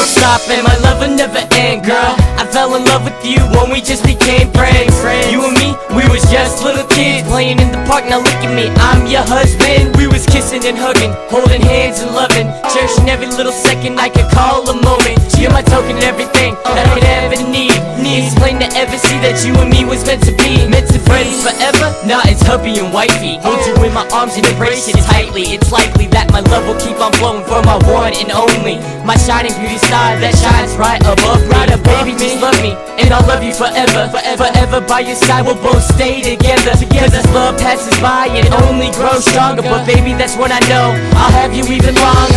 won't stop and my love will never end, girl. I fell in love with you when we just became friends. You and me, we was just little kids playing in the park, now look at me, I'm your husband. We was kissing and hugging, holding hands and loving, cherishing every little second I could call a moment. You're my token and everything that I could ever need. It's plain to ever see that you and me was meant to be. Meant to friends forever, nah, it's hubby and wifey. Hold you in my arms and embrace it tightly. It's likely that my love will keep on flowing for my one and only, my shining beauty star that shines right above me. Right above baby, just love me, and I'll love you forever. Forever by your side, we'll both stay together. Cause this love passes by and only grows stronger. But baby, that's when I know I'll have you even longer.